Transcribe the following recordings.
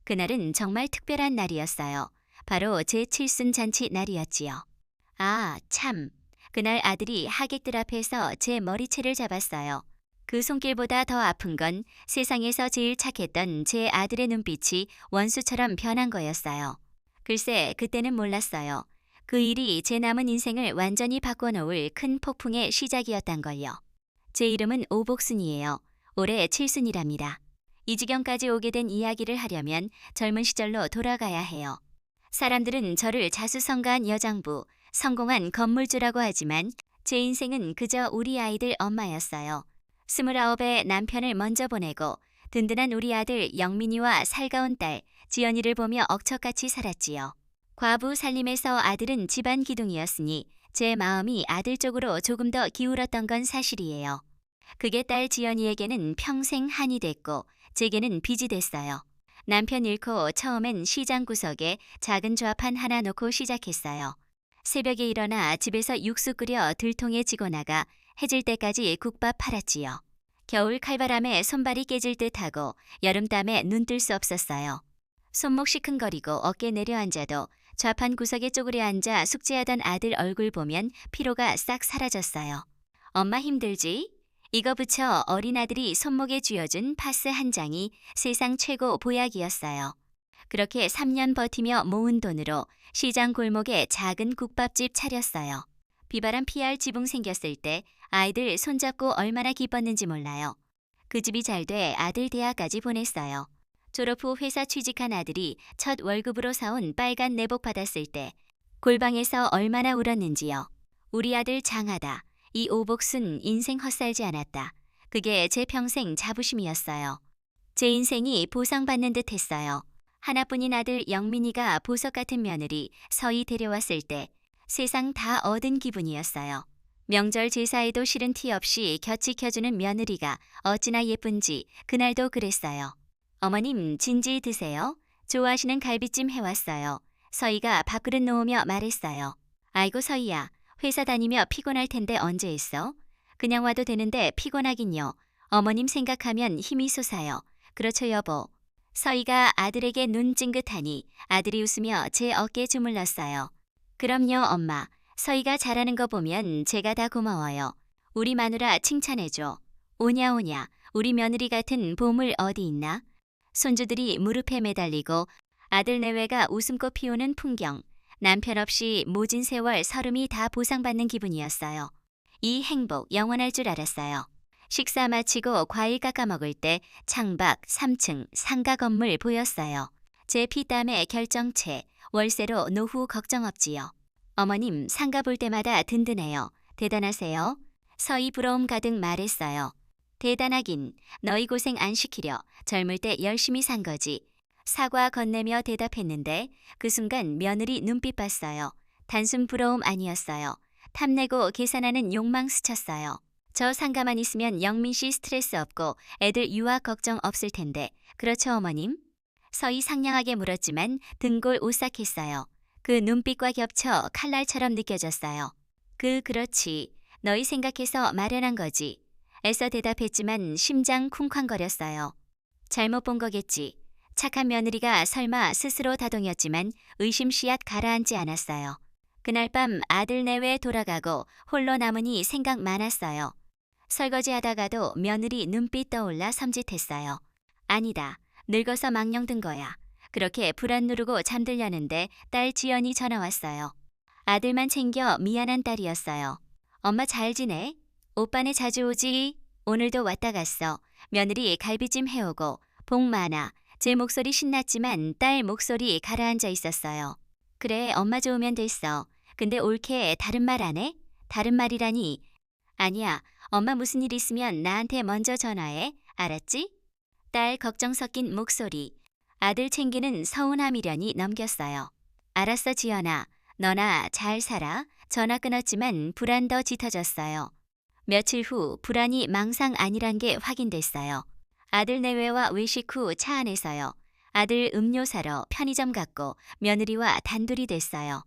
그날은 정말 특별한 날이었어요. 바로 제 칠순 잔치 날이었지요. 아, 참. 그날 아들이 하객들 앞에서 제 머리채를 잡았어요. 그 손길보다 더 아픈 건 세상에서 제일 착했던 제 아들의 눈빛이 원수처럼 변한 거였어요. 글쎄, 그때는 몰랐어요. 그 일이 제 남은 인생을 완전히 바꿔놓을 큰 폭풍의 시작이었단 걸요. 제 이름은 오복순이에요. 올해 칠순이랍니다. 이 지경까지 오게 된 이야기를 하려면 젊은 시절로 돌아가야 해요. 사람들은 저를 자수성가한 여장부, 성공한 건물주라고 하지만 제 인생은 그저 우리 아이들 엄마였어요. 29에 남편을 먼저 보내고 든든한 우리 아들 영민이와 살가운 딸 지연이를 보며 억척같이 살았지요. 과부 살림에서 아들은 집안 기둥이었으니 제 마음이 아들 쪽으로 조금 더 기울었던 건 사실이에요. 그게 딸 지연이에게는 평생 한이 됐고 제게는 빚이 됐어요. 남편 잃고 처음엔 시장 구석에 작은 좌판 하나 놓고 시작했어요. 새벽에 일어나 집에서 육수 끓여 들통에 지고 나가 해질 때까지 국밥 팔았지요. 겨울 칼바람에 손발이 깨질 듯하고 여름땀에 눈 뜰 수 없었어요. 손목 시큰거리고 어깨 내려앉아도 좌판 구석에 쪼그려 앉아 숙제하던 아들 얼굴 보면 피로가 싹 사라졌어요. 엄마 힘들지? 이거 붙여 어린아들이 손목에 쥐어준 파스 한 장이 세상 최고 보약이었어요. 그렇게 3년 버티며 모은 돈으로 시장 골목에 작은 국밥집 차렸어요. 비바람 피할 지붕 생겼을 때 아이들 손잡고 얼마나 기뻤는지 몰라요. 그 집이 잘 돼 아들 대학까지 보냈어요. 졸업 후 회사 취직한 아들이 첫 월급으로 사온 빨간 내복 받았을 때 골방에서 얼마나 울었는지요. 우리 아들 장하다. 이 오복순 인생 헛살지 않았다. 그게 제 평생 자부심이었어요. 제 인생이 보상받는 듯 했어요. 하나뿐인 아들 영민이가 보석 같은 며느리 서희 데려왔을 때 세상 다 얻은 기분이었어요. 명절 제사에도 싫은 티 없이 곁이 켜주는 며느리가 어찌나 예쁜지 그날도 그랬어요. 어머님 진지 드세요. 좋아하시는 갈비찜 해왔어요. 서희가 밥그릇 놓으며 말했어요. 아이고 서희야. 회사 다니며 피곤할 텐데 언제 했어? 그냥 와도 되는데 피곤하긴요. 어머님 생각하면 힘이 솟아요. 그렇죠 여보. 서희가 아들에게 눈 찡긋하니 아들이 웃으며 제 어깨에 주물렀어요. 그럼요 엄마. 서희가 잘하는 거 보면 제가 다 고마워요. 우리 마누라 칭찬해줘. 오냐 오냐. 우리 며느리 같은 보물 어디 있나? 손주들이 무릎에 매달리고 아들 내외가 웃음꽃 피우는 풍경. 남편 없이 모진 세월 서름이 다 보상받는 기분이었어요. 이 행복 영원할 줄 알았어요. 식사 마치고 과일 깎아 먹을 때 창밖 3층 상가 건물 보였어요. 제 피땀의 결정체, 월세로 노후 걱정 없지요. 어머님 상가 볼 때마다 든든해요. 대단하세요. 서희 부러움 가득 말했어요. 대단하긴 너희 고생 안 시키려 젊을 때 열심히 산 거지. 사과 건네며 대답했는데 그 순간 며느리 눈빛 봤어요. 단순 부러움 아니었어요. 탐내고 계산하는 욕망 스쳤어요. 저 상가만 있으면 영민 씨 스트레스 없고 애들 유학 걱정 없을 텐데 그렇죠 어머님? 서희 상냥하게 물었지만 등골 오싹했어요. 그 눈빛과 겹쳐 칼날처럼 느껴졌어요. 그렇지. 너희 생각해서 마련한 거지. 애써 대답했지만 심장 쿵쾅거렸어요. 잘못 본 거겠지. 착한 며느리가 설마 스스로 다독였지만 의심 씨앗 가라앉지 않았어요. 그날 밤 아들 내외 돌아가고 홀로 남으니 생각 많았어요. 설거지하다가도 며느리 눈빛 떠올라 섬찟했어요. 아니다. 늙어서 망령 든 거야. 그렇게 불안 누르고 잠들려는데 딸 지연이 전화 왔어요. 아들만 챙겨 미안한 딸이었어요. 엄마 잘 지내? 오빠네 자주 오지? 오늘도 왔다 갔어. 며느리 갈비찜 해오고 복 많아. 제 목소리 신났지만 딸 목소리 가라앉아 있었어요. 그래 엄마 좋으면 됐어. 근데 옳게 다른 말 안 해? 다른 말이라니. 아니야. 엄마 무슨 일 있으면 나한테 먼저 전화해. 알았지? 딸 걱정 섞인 목소리. 아들 챙기는 서운함이려니 넘겼어요. 알았어 지연아. 너나 잘 살아. 전화 끊었지만 불안 더 짙어졌어요. 며칠 후 불안이 망상 아니란 게 확인됐어요. 아들 내외와 외식 후 차 안에서요. 아들 음료 사러 편의점 갔고 며느리와 단둘이 됐어요.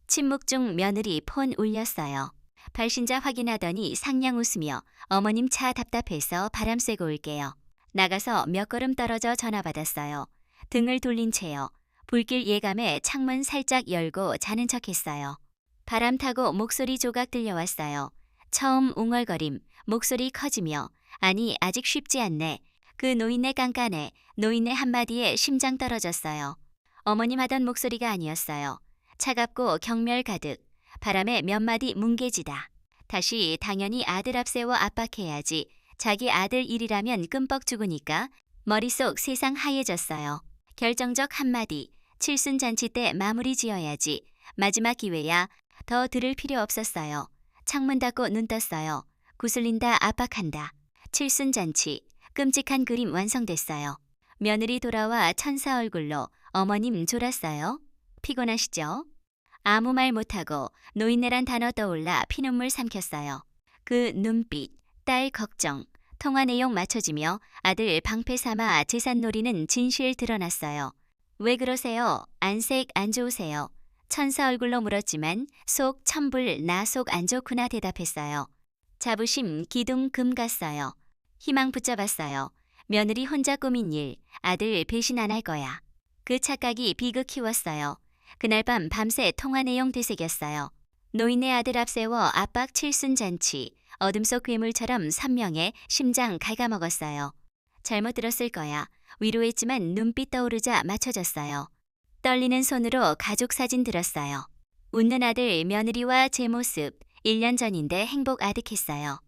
침묵 중 며느리 폰 울렸어요. 발신자 확인하더니 상냥 웃으며 어머님 차 답답해서 바람 쐬고 올게요. 나가서 몇 걸음 떨어져 전화 받았어요. 등을 돌린 채요. 불길 예감에 창문 살짝 열고 자는 척했어요. 바람 타고 목소리 조각 들려왔어요. 처음 웅얼거림, 목소리 커지며 아니 아직 쉽지 않네. 그 노인네 깐깐해. 노인네 한마디에 심장 떨어졌어요. 어머님 하던 목소리가 아니었어요. 차갑고 경멸 가득. 바람에 몇 마디 뭉개지다. 다시 당연히 아들 앞세워 압박해야지. 자기 아들 일이라면 끔뻑 죽으니까 머릿속 세상 하얘졌어요. 결정적 한마디. 칠순잔치 때 마무리 지어야지. 마지막 기회야. 더 들을 필요 없었어요. 창문 닫고 눈 떴어요. 구슬린다 압박한다. 칠순잔치. 끔찍한 그림 완성됐어요. 며느리 돌아와 천사 얼굴로 어머님 졸았어요? 피곤하시죠? 아무 말 못하고 노인네란 단어 떠올라 피눈물 삼켰어요. 그 눈빛, 딸 걱정, 통화 내용 맞춰지며 아들 방패 삼아 재산 노리는 진실 드러났어요. 왜 그러세요? 안색 안 좋으세요? 천사 얼굴로 물었지만 속 천불 나 속 안 좋구나 대답했어요. 자부심 기둥 금 갔어요. 희망 붙잡았어요. 며느리 혼자 꾸민 일, 아들 배신 안 할 거야. 그 착각이 비극 키웠어요. 그날 밤 밤새 통화 내용 되새겼어요. 노인네 아들 앞세워 압박 칠순잔치, 어둠 속 괴물처럼 선명해 심장 갉아먹었어요. 잘못 들었을 거야. 위로했지만 눈빛 떠오르자 맞춰졌어요. 떨리는 손으로 가족 사진 들었어요. 웃는 아들 며느리와 제 모습, 1년 전인데 행복 아득했어요.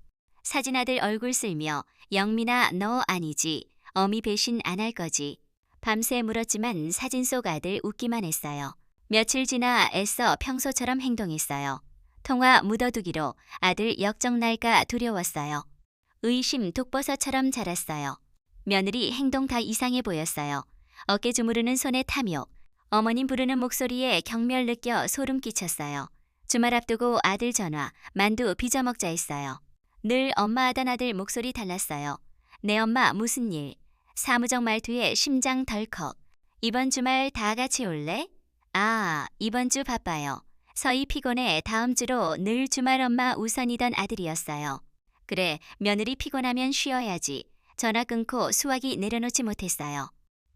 사진 아들 얼굴 쓸며 영민아 너 아니지, 어미 배신 안 할 거지. 밤새 물었지만 사진 속 아들 웃기만 했어요. 며칠 지나 애써 평소처럼 행동했어요. 통화 묻어두기로 아들 역정 날까 두려웠어요. 의심 독버섯처럼 자랐어요. 며느리 행동 다 이상해 보였어요. 어깨 주무르는 손에 탐욕, 어머님 부르는 목소리에 경멸 느껴 소름 끼쳤어요. 주말 앞두고 아들 전화, 만두 빚어 먹자 했어요. 늘 엄마 하던 아들 목소리 달랐어요. 내 엄마 무슨 일? 사무적 말투에 심장 덜컥. 이번 주말 다 같이 올래? 아, 이번 주 바빠요. 서희 피곤해 다음 주로 늘 주말 엄마 우선이던 아들이었어요. 그래, 며느리 피곤하면 쉬어야지. 전화 끊고 수화기 내려놓지 못했어요.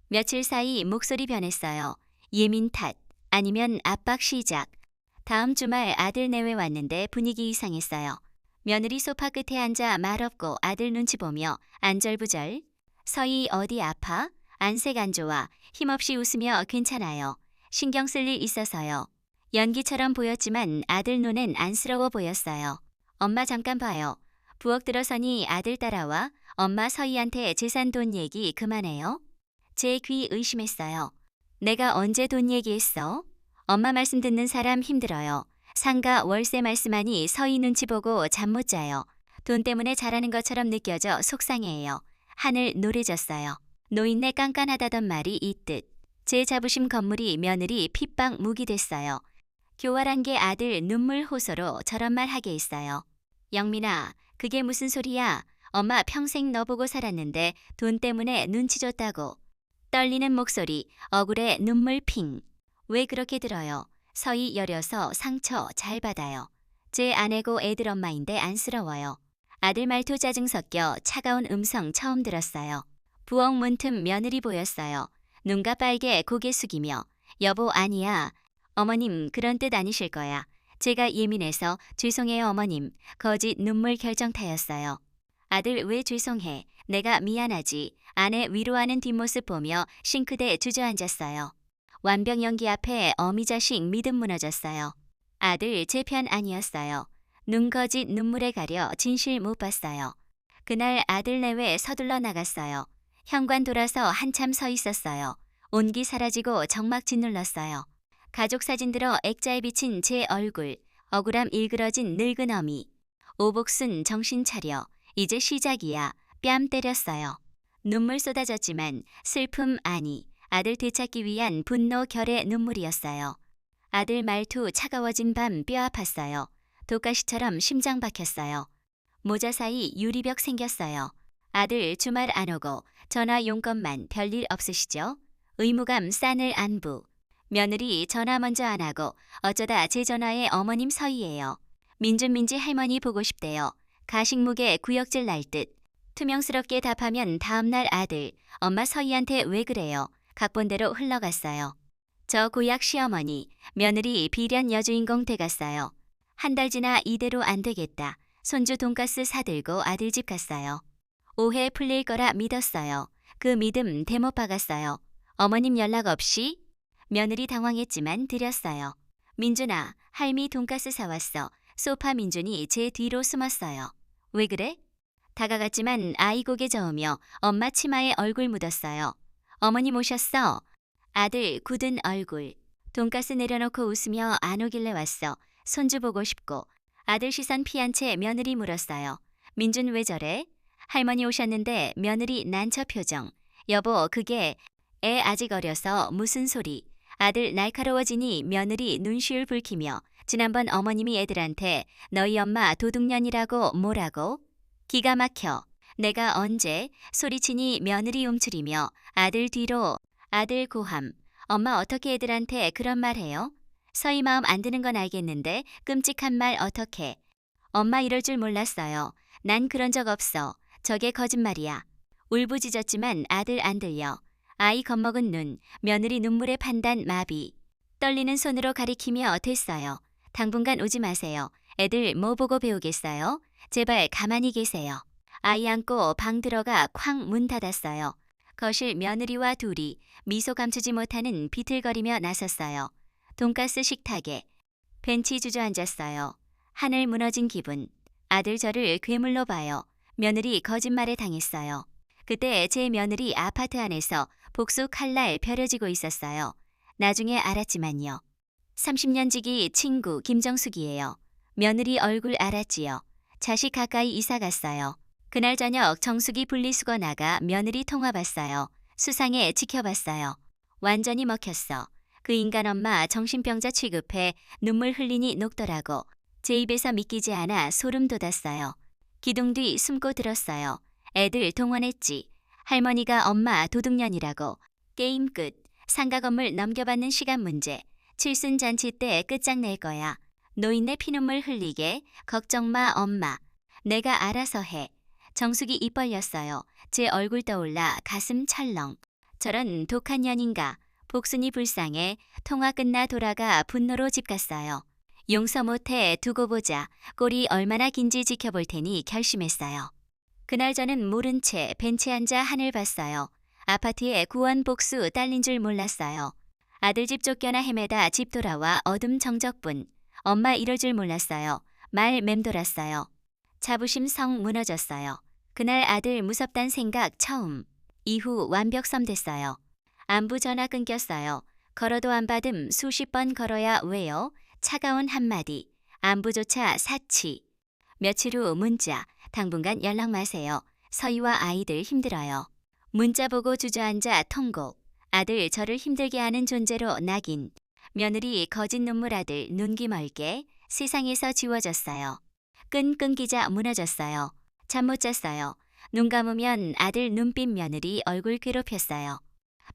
며칠 사이 목소리 변했어요. 예민 탓, 아니면 압박 시작. 다음 주말 아들 내외 왔는데 분위기 이상했어요. 며느리 소파 끝에 앉아 말없고 아들 눈치 보며 안절부절. 서희 어디 아파? 안색 안 좋아. 힘없이 웃으며 괜찮아요. 신경 쓸 일 있어서요. 연기처럼 보였지만 아들 눈엔 안쓰러워 보였어요. 엄마 잠깐 봐요. 부엌 들어서니 아들 따라와 엄마 서희한테 재산 돈 얘기 그만해요. 제 귀 의심했어요. 내가 언제 돈 얘기했어? 엄마 말씀 듣는 사람 힘들어요. 상가 월세 말씀하니 서희 눈치 보고 잠 못 자요. 돈 때문에 잘하는 것처럼 느껴져 속상해해요. 하늘 노래졌어요. 노인네 깐깐하다던 말이 이 뜻. 제 자부심 건물이 며느리 핏방 무기 됐어요. 교활한 게 아들 눈물 호소로 저런 말 하게 했어요. 영민아, 그게 무슨 소리야? 엄마 평생 너 보고 살았는데 돈 때문에 눈치 줬다고. 떨리는 목소리, 억울해 눈물 핑. 왜 그렇게 들어요? 서희 여려서 상처 잘 받아요. 제 아내고 애들 엄마인데 안쓰러워요. 아들 말투 짜증 섞여 차가운 음성 처음 들었어요. 부엌 문틈 며느리 보였어요. 눈가 빨개 고개 숙이며 여보 아니야. 어머님 그런 뜻 아니실 거야. 제가 예민해서 죄송해요 어머님. 거짓 눈물 결정타였어요. 아들 왜 죄송해. 내가 미안하지. 아내 위로하는 뒷모습 보며 싱크대에 주저앉았어요. 완벽 연기 앞에 어미 자식 믿음 무너졌어요. 아들 제 편 아니었어요. 눈 거짓 눈물에 가려 진실 못 봤어요. 그날 아들 내외 서둘러 나갔어요. 현관 돌아서 한참 서 있었어요. 온기 사라지고 정막 짓눌렀어요. 가족 사진 들어 액자에 비친 제 얼굴, 억울함 일그러진 늙은 어미. 오복순 정신 차려. 이제 시작이야. 뺨 때렸어요. 눈물 쏟아졌지만 슬픔 아니, 아들 되찾기 위한 분노 결의 눈물이었어요. 아들 말투 차가워진 밤 뼈 아팠어요. 독가시처럼 심장 박혔어요. 모자 사이 유리벽 생겼어요. 아들 주말 안 오고 전화 용건만 별일 없으시죠? 의무감 싸늘 안부. 며느리 전화 먼저 안 하고 어쩌다 제 전화에 어머님 서희예요. 민준민지 할머니 보고 싶대요. 가식무게 구역질 날 듯. 투명스럽게 답하면 다음날 아들, 엄마 서희한테 왜 그래요? 각본대로 흘러갔어요. 저 고약 시어머니, 며느리 비련 여주인공 돼갔어요. 한 달 지나 이대로 안 되겠다. 손주 돈가스 사들고 아들 집 갔어요. 오해 풀릴 거라 믿었어요. 그 믿음 대못 박았어요. 어머님 연락 없이? 며느리 당황했지만 드렸어요. 민준아, 할미 돈가스 사왔어. 소파 민준이 제 뒤로 숨었어요. 왜 그래? 다가갔지만 아이 고개 저으며 엄마 치마에 얼굴 묻었어요. 어머니 모셨어. 아들 굳은 얼굴. 돈가스 내려놓고 웃으며 안 오길래 왔어. 손주 보고 싶고. 아들 시선 피한 채 며느리 물었어요. 민준 왜 저래? 할머니 오셨는데 며느리 난처 표정. 여보, 그게 애 아직 어려서 무슨 소리. 아들 날카로워지니 며느리 눈시울 붉히며 지난번 어머님이 애들한테 너희 엄마 도둑년이라고 뭐라고? 기가 막혀. 내가 언제? 소리치니 며느리 움츠리며 아들 뒤로. 아들 고함. 엄마 어떻게 애들한테 그런 말 해요? 서희 마음 안 드는 건 알겠는데 끔찍한 말 어떻게. 엄마 이럴 줄 몰랐어요. 난 그런 적 없어. 저게 거짓말이야. 울부짖었지만 아들 안 들려. 아이 겁먹은 눈, 며느리 눈물의 판단 마비. 떨리는 손으로 가리키며 됐어요. 당분간 오지 마세요. 애들 뭐 보고 배우겠어요? 제발 가만히 계세요. 아이 안고 방 들어가 쾅 문 닫았어요. 거실 며느리와 둘이 미소 감추지 못하는 비틀거리며 나섰어요. 돈가스 식탁에 벤치 주저앉았어요. 하늘 무너진 기분. 아들 저를 괴물로 봐요. 며느리 거짓말에 당했어요. 그때 제 며느리 아파트 안에서 복수 칼날 벼려지고 있었어요. 나중에 알았지만요. 30년 지기 친구 김정숙이에요. 며느리 얼굴 알았지요. 자식 가까이 이사 갔어요. 그날 저녁 정숙이 분리수거 나가 며느리 통화 봤어요. 수상해 지켜봤어요. 완전히 먹혔어. 그 인간 엄마 정신병자 취급해 눈물 흘리니 녹더라고. 제 입에서 믿기지 않아 소름 돋았어요. 기둥 뒤 숨고 들었어요. 애들 동원했지. 할머니가 엄마 도둑년이라고. 게임 끝. 상가 건물 넘겨받는 시간 문제. 칠순잔치 때 끝장낼 거야. 노인네 피눈물 흘리게. 걱정 마 엄마. 내가 알아서 해. 정숙이 입 벌렸어요. 제 얼굴 떠올라 가슴 철렁. 저런 독한 년인가. 복순이 불쌍해. 통화 끝나 돌아가 분노로 집 갔어요. 용서 못해 두고 보자. 꼴이 얼마나 긴지 지켜볼 테니 결심했어요. 그날 저는 모른 채 벤치에 앉아 하늘 봤어요. 아파트에 구원 복수 딸린 줄 몰랐어요. 아들 집 쫓겨나 헤매다 집 돌아와 어둠 정적분. 엄마 이럴 줄 몰랐어요. 말 맴돌았어요. 자부심 성 무너졌어요. 그날 아들 무섭단 생각 처음. 이후 완벽섬 됐어요. 안부 전화 끊겼어요. 걸어도 안 받음 수십 번 걸어야 왜요? 차가운 한마디. 안부조차 사치. 며칠 후 문자. 당분간 연락 마세요. 서희와 아이들 힘들어요. 문자 보고 주저앉아 통곡. 아들 저를 힘들게 하는 존재로 낙인. 며느리 거짓 눈물 아들 눈기 멀게 세상에서 지워졌어요. 끈 끊기자 무너졌어요. 잠 못 잤어요. 눈 감으면 아들 눈빛 며느리 얼굴 괴롭혔어요.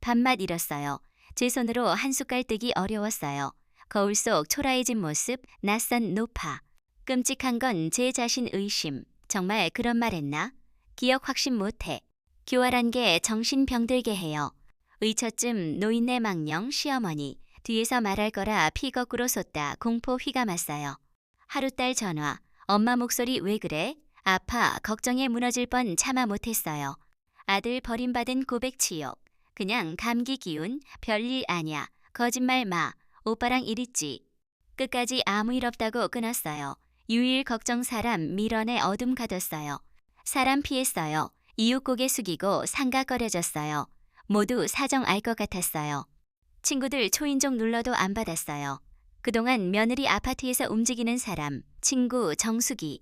밥맛 잃었어요. 제 손으로 한 숟갈 뜨기 어려웠어요. 거울 속 초라해진 모습, 낯선 노파. 끔찍한 건 제 자신 의심. 정말 그런 말 했나? 기억 확신 못해. 교활한 게 정신 병들게 해요. 의처쯤 노인네 망령 시어머니. 뒤에서 말할 거라 피 거꾸로 솟다 공포 휘가 맞어요. 하루딸 전화. 엄마 목소리 왜 그래? 아파 걱정에 무너질 뻔 참아 못했어요. 아들 버림받은 고백 치욕. 그냥 감기 기운 별일 아냐. 거짓말 마. 오빠랑 일 있지. 끝까지 아무 일 없다고 끊었어요. 유일 걱정 사람 밀원에 어둠 가뒀어요. 사람 피했어요. 이웃 고개 숙이고 상가거려졌어요. 모두 사정 알 것 같았어요. 친구들 초인종 눌러도 안 받았어요. 그동안 며느리 아파트에서 움직이는 사람, 친구 정숙이.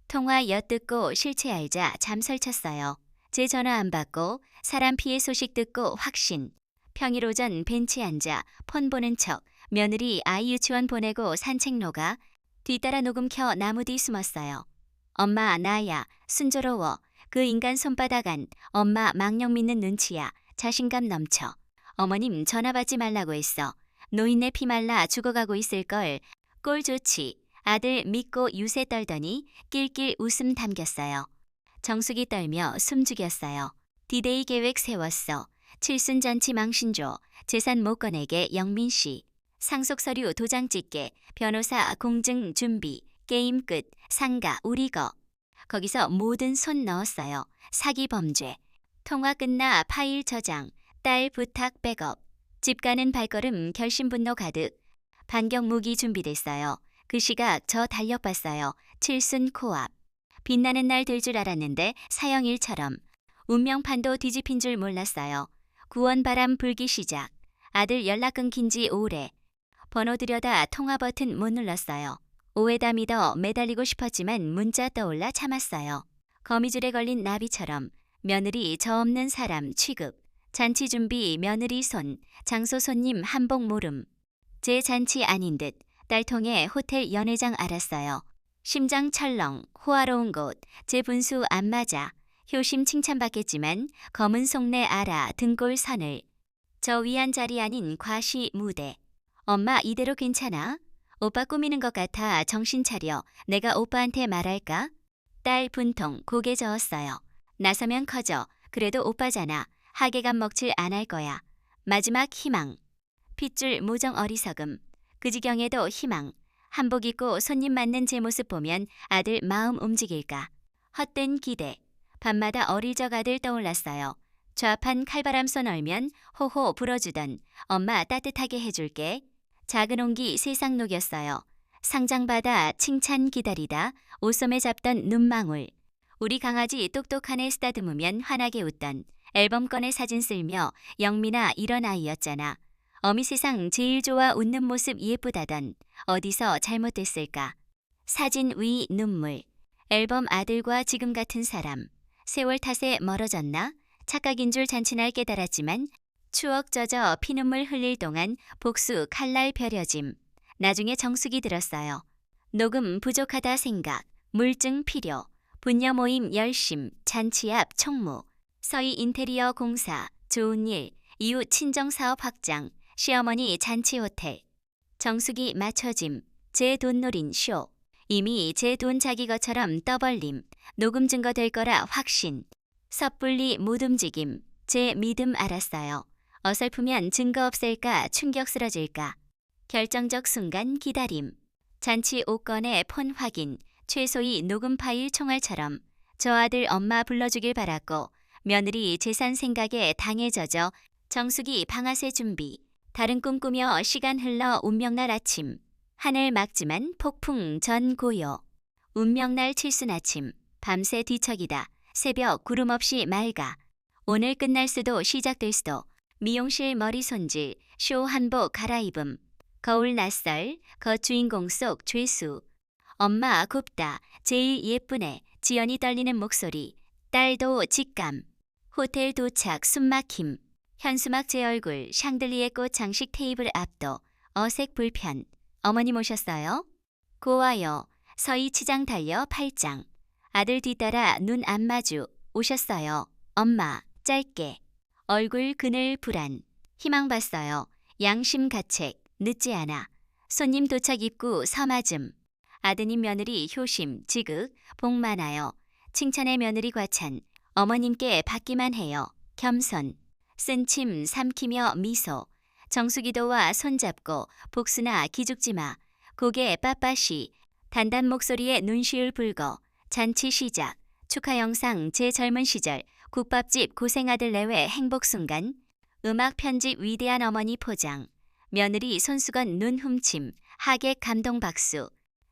통화 엿듣고 실체 알자 잠 설쳤어요. 제 전화 안 받고 사람 피해 소식 듣고 확신. 평일 오전 벤치에 앉아 폰 보는 척 며느리 아이 유치원 보내고 산책로가 뒤따라 녹음 켜 나무 뒤 숨었어요. 엄마 나야 순조로워. 그 인간 손바닥 안 엄마 망령 믿는 눈치야. 자신감 넘쳐. 어머님 전화 받지 말라고 했어. 노인네 피 말라 죽어가고 있을걸. 꼴 좋지. 아들 믿고 유세 떨더니 낄낄 웃음 담겼어요. 정숙이 떨며 숨죽였어요. 디데이 계획 세웠어. 칠순잔치 망신조, 재산 못 꺼내게 영민씨, 상속서류 도장 찍게, 변호사 공증 준비, 게임 끝, 상가 우리 거. 거기서 모든 손 넣었어요. 사기 범죄. 통화 끝나 파일 저장, 딸 부탁 백업. 집 가는 발걸음 결심분노 가득. 반격 무기 준비됐어요. 그 시각 저 달력 봤어요. 칠순 코앞. 빛나는 날 될 줄 알았는데 사형일처럼. 운명판도 뒤집힌 줄 몰랐어요. 구원바람 불기 시작. 아들 연락 끊긴 지 오래. 번호 들여다 통화 버튼 못 눌렀어요. 오해다 믿어 매달리고 싶었지만 문자 떠올라 참았어요. 거미줄에 걸린 나비처럼. 며느리 저 없는 사람 취급. 잔치 준비 며느리 손. 장소 손님 한복 모름. 제 잔치 아닌 듯. 딸통에 호텔 연회장 알았어요. 심장 철렁. 호화로운 곳. 제 분수 안 맞아. 효심 칭찬받겠지만 검은 속내 알아 등골 선을. 저 위안 자리 아닌 과시 무대. 엄마 이대로 괜찮아? 오빠 꾸미는 것 같아 정신 차려. 내가 오빠한테 말할까? 딸 분통 고개 저었어요. 나서면 커져. 그래도 오빠잖아. 하계감 먹칠 안 할 거야. 마지막 희망. 핏줄 모정 어리석음. 그 지경에도 희망. 한복 입고 손님 맞는 제 모습 보면 아들 마음 움직일까. 헛된 기대. 밤마다 어릴 적 아들 떠올랐어요. 좌판 칼바람 쏘 널면 호호 불어주던 엄마 따뜻하게 해줄게. 작은 온기 세상 녹였어요. 상장받아 칭찬 기다리다 옷소매 잡던 눈망울. 우리 강아지 똑똑한 애 쓰다듬으면 환하게 웃던 앨범 꺼내 사진 쓸며 영민아 이런 아이였잖아. 어미 세상 제일 좋아 웃는 모습 예쁘다던 어디서 잘못됐을까. 사진 위 눈물. 앨범 아들과 지금 같은 사람. 세월 탓에 멀어졌나? 착각인 줄 잔치날 깨달았지만 추억 젖어 피눈물 흘릴 동안 복수 칼날 벼려짐. 나중에 정숙이 들었어요. 녹음 부족하다 생각. 물증 필요. 분녀 모임 열심. 잔치 앞 총무. 서희 인테리어 공사. 좋은 일. 이웃 친정사업 확장. 시어머니 잔치 호텔. 정숙이 맞춰짐. 제 돈 노린 쇼. 이미 제 돈 자기 것처럼 떠벌림. 녹음 증거 될 거라 확신. 섣불리 못 움직임. 제 믿음 알았어요. 어설프면 증거 없앨까 충격 쓰러질까. 결정적 순간 기다림. 잔치 옷건의 폰 확인. 최소희 녹음 파일 총알처럼. 저 아들 엄마 불러주길 바랐고 며느리 재산 생각에 당해 젖어 정숙이 방아쇠 준비. 다른 꿈꾸며 시간 흘러 운명날 아침. 하늘 막지만 폭풍 전 고요. 운명날 칠순 아침. 밤새 뒤척이다. 새벽 구름 없이 맑아. 오늘 끝날 수도 시작될 수도. 미용실 머리 손질. 쇼 한복 갈아입음. 거울 낯설. 거주인공 속 죄수. 엄마 곱다. 제일 예쁘네. 지연이 떨리는 목소리. 딸도 직감. 호텔 도착 숨막힘. 현수막 제 얼굴. 샹들리에 꽃 장식 테이블 압도. 어색 불편. 어머님 오셨어요? 고와요. 서희 치장 달려 8장. 아들 뒤따라 눈 안 마주. 오셨어요. 엄마. 짧게. 얼굴 그늘 불안. 희망 봤어요. 양심 가책. 늦지 않아. 손님 도착 입구 서맞음. 아드님 며느리 효심 지극 복 많아요. 칭찬의 며느리 과찬. 어머님께 받기만 해요. 겸손. 쓴 침 삼키며 미소. 정수기도와 손잡고 복수나 기죽지마. 고개 빳빳이. 단단 목소리에 눈시울 붉어. 잔치 시작. 축하 영상 제 젊은 시절. 국밥집 고생아들 내외 행복 순간. 음악 편집 위대한 어머니 포장. 며느리 손수건 눈 훔침. 하객 감동 박수.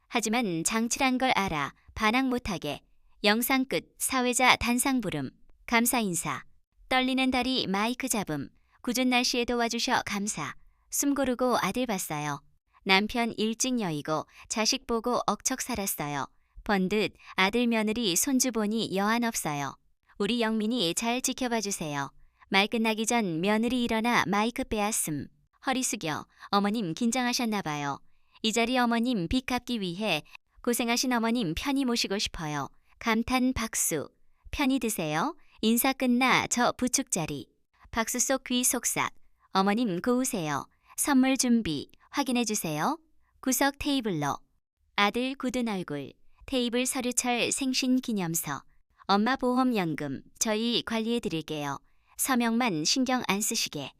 하지만 장치란 걸 알아. 반항 못하게. 영상 끝 사회자 단상 부름. 감사 인사. 떨리는 다리 마이크 잡음. 궂은 날씨에도 와주셔 감사. 숨 고르고 아들 봤어요. 남편 일찍 여의고 자식 보고 억척 살았어요. 번듯 아들 며느리 손주 보니 여한 없어요. 우리 영민이 잘 지켜봐 주세요. 말 끝나기 전 며느리 일어나 마이크 빼앗음. 허리 숙여. 어머님 긴장하셨나 봐요. 이 자리 어머님 빚 갚기 위해 고생하신 어머님 편히 모시고 싶어요. 감탄 박수. 편히 드세요. 인사 끝나 저 부축 자리. 박수 속 귀 속삭. 어머님 고우세요. 선물 준비. 확인해 주세요. 구석 테이블로. 아들 굳은 얼굴. 테이블 서류철 생신기념서. 엄마 보험연금 저희 관리해 드릴게요. 서명만 신경 안 쓰시게.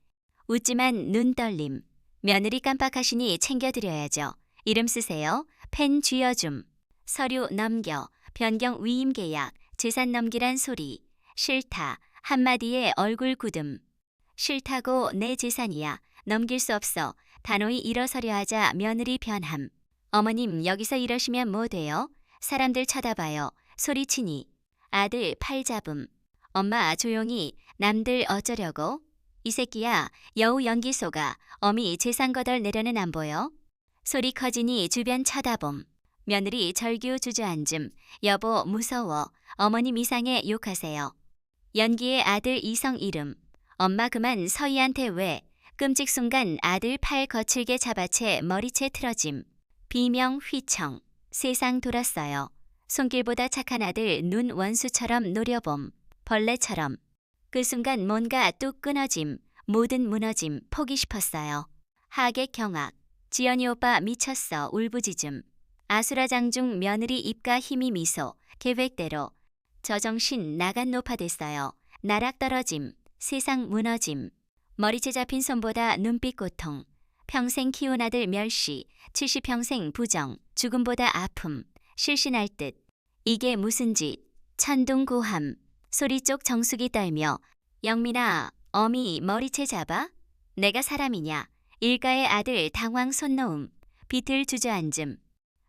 웃지만 눈 떨림. 며느리 깜빡하시니 챙겨드려야죠. 이름 쓰세요. 펜 쥐어줌. 서류 넘겨. 변경 위임 계약. 재산 넘기란 소리. 싫다. 한마디에 얼굴 굳음. 싫다고 내 재산이야. 넘길 수 없어. 단호히 일어서려 하자 며느리 변함. 어머님 여기서 이러시면 뭐 돼요? 사람들 쳐다봐요. 소리치니. 아들 팔 잡음. 엄마 조용히. 남들 어쩌려고? 이 새끼야. 여우 연기소가. 어미 재산 거덜 내려는 안 보여? 소리 커지니 주변 쳐다봄. 며느리 절규 주저앉음. 여보 무서워. 어머님 이상해 욕하세요. 연기의 아들 이성 이름. 엄마 그만 서희한테 왜? 끔찍 순간 아들 팔 거칠게 잡아채 머리채 틀어짐. 비명 휘청. 세상 돌았어요. 손길보다 착한 아들 눈 원수처럼 노려봄. 벌레처럼. 그 순간 뭔가 뚝 끊어짐. 모든 무너짐. 포기 싶었어요. 하객 경악. 지연이 오빠 미쳤어. 울부짖음. 아수라장중 며느리 입가 힘이 미소. 계획대로. 저정신 나간 노파됐어요. 나락 떨어짐. 세상 무너짐. 머리채 잡힌 손보다 눈빛 고통. 평생 키운 아들 멸시. 70평생 부정. 죽음보다 아픔. 실신할 듯. 이게 무슨 짓. 천둥고함. 소리 쪽 정수기 떨며. 영민아, 어미 머리채 잡아? 내가 사람이냐. 일가의 아들 당황 손놓음. 비틀 주저앉음.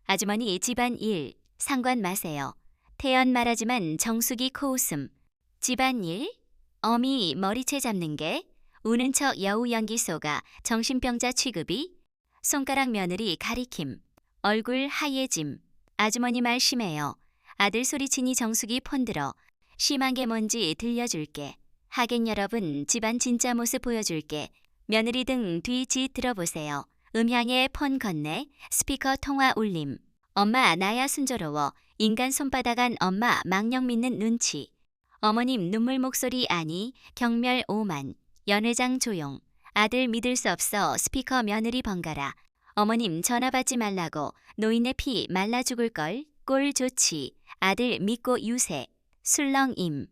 아주머니 집안일. 상관 마세요. 태연 말하지만 정수기 코웃음. 집안일? 어미 머리채 잡는 게? 우는 척 여우 연기소가 정신병자 취급이? 손가락 며느리 가리킴. 얼굴 하얘짐. 아주머니 말 심해요. 아들 소리치니 정수기 폰들어. 심한 게 뭔지 들려줄게. 하객 여러분 집안 진짜 모습 보여줄게. 며느리 등 뒤 지 들어보세요. 음향에 폰 건네. 스피커 통화 울림. 엄마 나야 순조로워. 인간 손바닥 안 엄마 망령 믿는 눈치. 어머님 눈물 목소리 아니. 경멸 오만. 연회장 조용. 아들 믿을 수 없어. 스피커 며느리 번갈아. 어머님 전화 받지 말라고. 노인의 피 말라 죽을걸. 꼴 좋지. 아들 믿고 유세. 술렁임.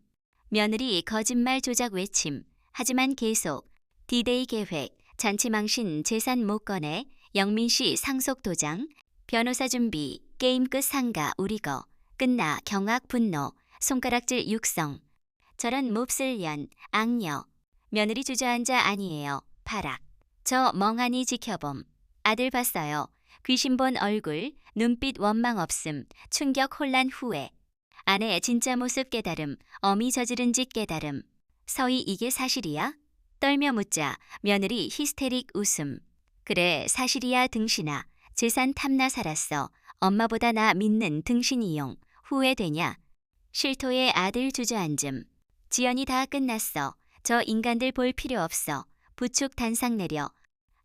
며느리 거짓말 조작 외침. 하지만 계속. 디데이 계획. 잔치망신 재산 못 꺼내. 영민씨 상속 도장. 변호사 준비. 게임 끝 상가 우리거. 끝나 경악 분노. 손가락질 육성. 저런 몹쓸 년. 악녀. 며느리 주저앉아 아니에요. 파락. 저 멍하니 지켜봄. 아들 봤어요. 귀신 본 얼굴. 눈빛 원망 없음. 충격 혼란 후회. 아내 진짜 모습 깨달음. 어미 저지른 짓 깨달음. 서희 이게 사실이야? 떨며 묻자 며느리 히스테릭 웃음. 그래 사실이야 등신아. 재산 탐나 살았어. 엄마보다 나 믿는 등신 이용. 후회되냐? 실토의 아들 주저앉음. 지연이 다 끝났어. 저 인간들 볼 필요 없어. 부축 단상 내려.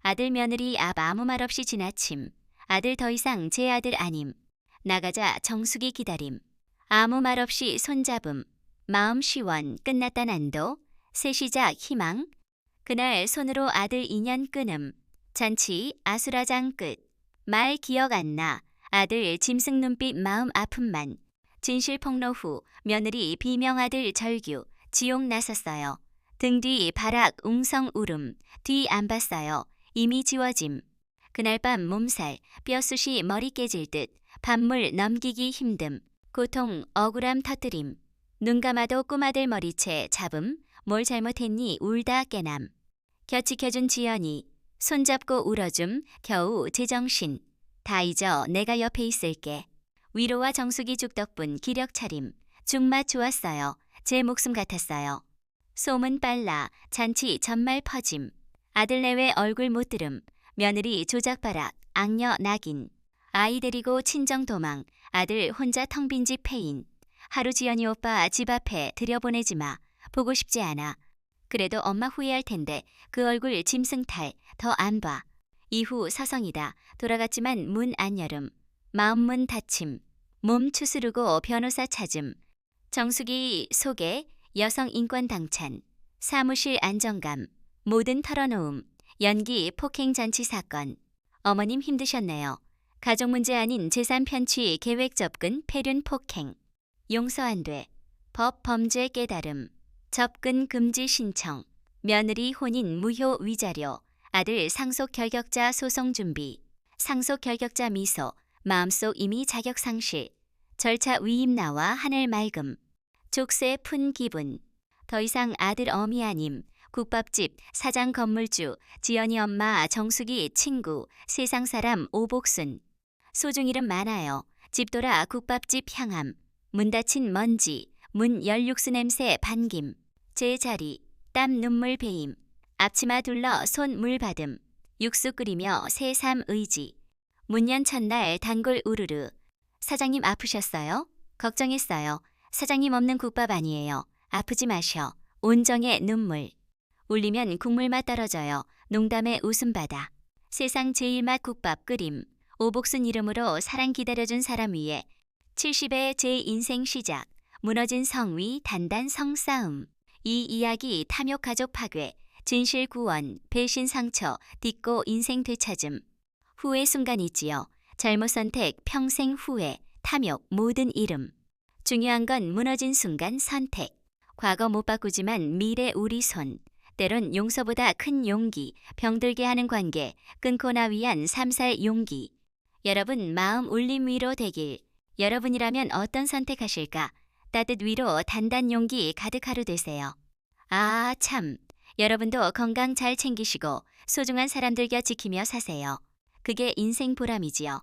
아들 며느리 앞 아무 말 없이 지나침. 아들 더 이상 제 아들 아님. 나가자 정수기 기다림. 아무 말 없이 손잡음. 마음 시원 끝났다 난도. 새 시작 희망. 그날 손으로 아들 인연 끊음. 잔치 아수라장 끝. 말 기억 안 나. 아들 짐승 눈빛 마음 아픔만. 진실 폭로 후 며느리 비명 아들 절규. 지옥 나섰어요. 등 뒤 바락 웅성 울음. 뒤 안 봤어요. 이미 지워짐. 그날 밤 몸살 뼈숱이 머리 깨질 듯. 밤물 넘기기 힘듦. 고통 억울함 터뜨림. 눈 감아도 꼬마들 머리채 잡음. 뭘 잘못했니 울다 깨남. 곁지켜준 지연이. 손잡고 울어줌. 겨우 제정신. 다 잊어 내가 옆에 있을게. 위로와 정수기 죽 덕분 기력 차림. 죽맛 좋았어요. 제 목숨 같았어요. 소문 빨라. 잔치 전말 퍼짐. 아들 내외 얼굴 못 들음. 며느리 조작바락. 악녀 낙인. 아이 데리고 친정 도망. 아들 혼자 텅 빈 집 폐인. 하루 지연이 오빠 집 앞에 들여보내지 마. 보고 싶지 않아. 그래도 엄마 후회할 텐데 그 얼굴 짐승탈. 더 안 봐. 이후 서성이다. 돌아갔지만 문 안 열음. 마음문 닫힘. 몸 추스르고 변호사 찾음. 정수기 소개. 여성 인권 당찬. 사무실 안정감. 모든 털어놓음. 연기 폭행 잔치 사건. 어머님 힘드셨네요. 가족 문제 아닌 재산 편취 계획 접근 폐륜 폭행. 용서 안 돼. 법 범죄 깨달음. 접근 금지 신청, 며느리 혼인 무효 위자료, 아들 상속 결격자 소송 준비, 상속 결격자 미소, 마음속 이미 자격 상실, 절차 위임 나와 하늘 맑음, 족쇄 푼 기분, 더 이상 아들 어미 아님, 국밥집 사장 건물주, 지연이 엄마 정숙이 친구, 세상 사람 오복순, 소중 이름 많아요. 집돌아 국밥집 향함, 문 닫힌 먼지, 문 열육수 냄새 반김, 제자리, 땀 눈물 배임, 앞치마 둘러 손 물 받음, 육수 끓이며 새삼 의지, 문연 첫날 단골 우르르, 사장님 아프셨어요? 걱정했어요. 사장님 없는 국밥 아니에요. 아프지 마셔. 온정의 눈물. 울리면 국물 맛 떨어져요. 농담의 웃음바다. 세상 제일 맛 국밥 끓임. 오복순 이름으로 사랑 기다려준 사람 위에 70의 제 인생 시작. 무너진 성위 단단 성싸움. 이 이야기 탐욕 가족 파괴. 진실 구원. 배신 상처. 딛고 인생 되찾음. 후회 순간 있지요. 잘못 선택 평생 후회. 탐욕 모든 이름. 중요한 건 무너진 순간 선택. 과거 못 바꾸지만 미래 우리 손. 때론 용서보다 큰 용기. 병들게 하는 관계. 끊고 나 위한 3살 용기. 여러분 마음 울림 위로 되길. 여러분이라면 어떤 선택하실까? 따뜻 위로 단단 용기 가득 하루 되세요. 아, 참. 여러분도 건강 잘 챙기시고 소중한 사람들 곁 지키며 사세요. 그게 인생 보람이지요.